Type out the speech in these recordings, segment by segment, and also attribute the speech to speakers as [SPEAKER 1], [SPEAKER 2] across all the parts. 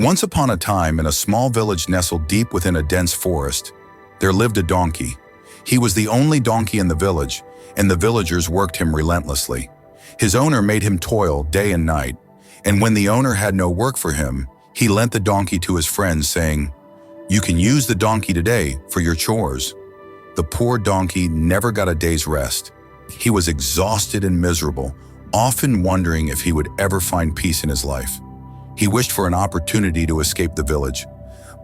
[SPEAKER 1] Once upon a time, in a small village nestled deep within a dense forest, there lived a donkey. He was the only donkey in the village, and the villagers worked him relentlessly. His owner made him toil day and night, and when the owner had no work for him, he lent the donkey to his friends, saying, "You can use the donkey today for your chores." The poor donkey never got a day's rest. He was exhausted and miserable, often wondering if he would ever find peace in his life. He wished for an opportunity to escape the village,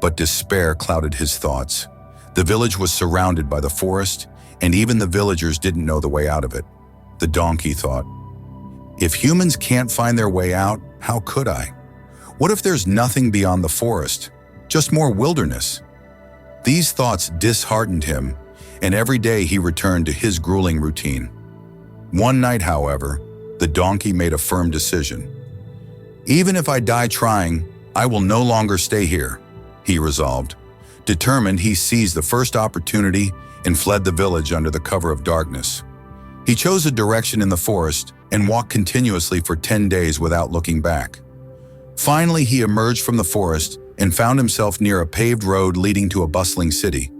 [SPEAKER 1] but despair clouded his thoughts. The village was surrounded by the forest, and even the villagers didn't know the way out of it. The donkey thought, "If humans can't find their way out, how could I? What if there's nothing beyond the forest, just more wilderness?" These thoughts disheartened him, and every day he returned to his grueling routine. One night, however, the donkey made a firm decision. "Even if I die trying, I will no longer stay here," he resolved. Determined, he seized the first opportunity and fled the village under the cover of darkness. He chose a direction in the forest and walked continuously for 10 days without looking back. Finally, he emerged from the forest and found himself near a paved road leading to a bustling city.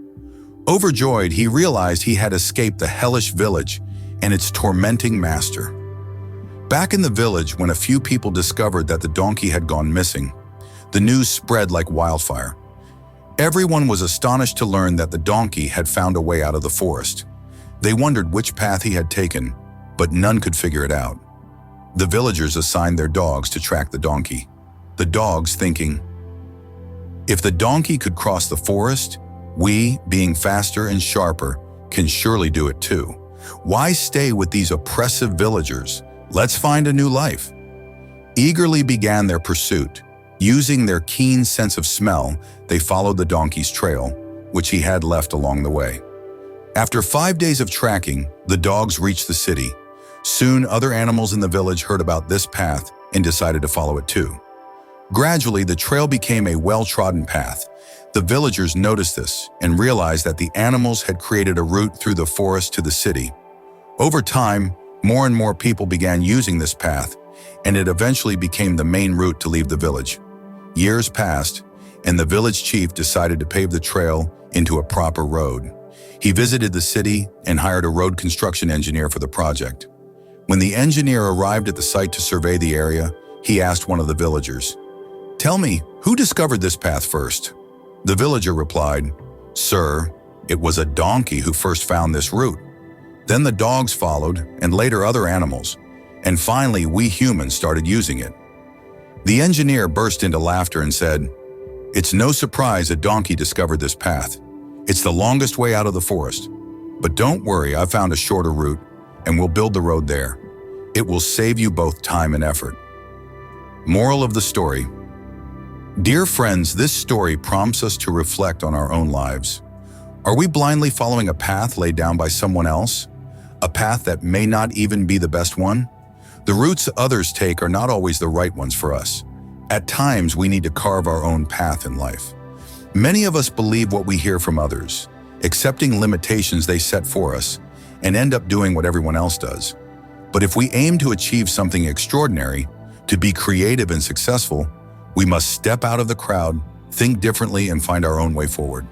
[SPEAKER 1] Overjoyed, he realized he had escaped the hellish village and its tormenting master. Back in the village, when a few people discovered that the donkey had gone missing, the news spread like wildfire. Everyone was astonished to learn that the donkey had found a way out of the forest. They wondered which path he had taken, but none could figure it out. The villagers assigned their dogs to track the donkey. The dogs thinking, "If the donkey could cross the forest, we, being faster and sharper, can surely do it too. Why stay with these oppressive villagers? Let's find a new life." Eagerly began their pursuit. Using their keen sense of smell, they followed the donkey's trail, which he had left along the way. After 5 days of tracking, the dogs reached the city. Soon, other animals in the village heard about this path and decided to follow it too. Gradually, the trail became a well-trodden path. The villagers noticed this and realized that the animals had created a route through the forest to the city. Over time, more and more people began using this path, and it eventually became the main route to leave the village. Years passed, and the village chief decided to pave the trail into a proper road. He visited the city and hired a road construction engineer for the project. When the engineer arrived at the site to survey the area, he asked one of the villagers, "Tell me, who discovered this path first?" The villager replied, "Sir, it was a donkey who first found this route. Then the dogs followed, and later other animals, and finally we humans started using it." The engineer burst into laughter and said, "It's no surprise a donkey discovered this path. It's the longest way out of the forest. But don't worry, I found a shorter route, and we'll build the road there. It will save you both time and effort." Moral of the story. Dear friends, this story prompts us to reflect on our own lives. Are we blindly following a path laid down by someone else? A path that may not even be the best one? The routes others take are not always the right ones for us. At times, we need to carve our own path in life. Many of us believe what we hear from others, accepting limitations they set for us, and end up doing what everyone else does. But if we aim to achieve something extraordinary, to be creative and successful, we must step out of the crowd, think differently, and find our own way forward.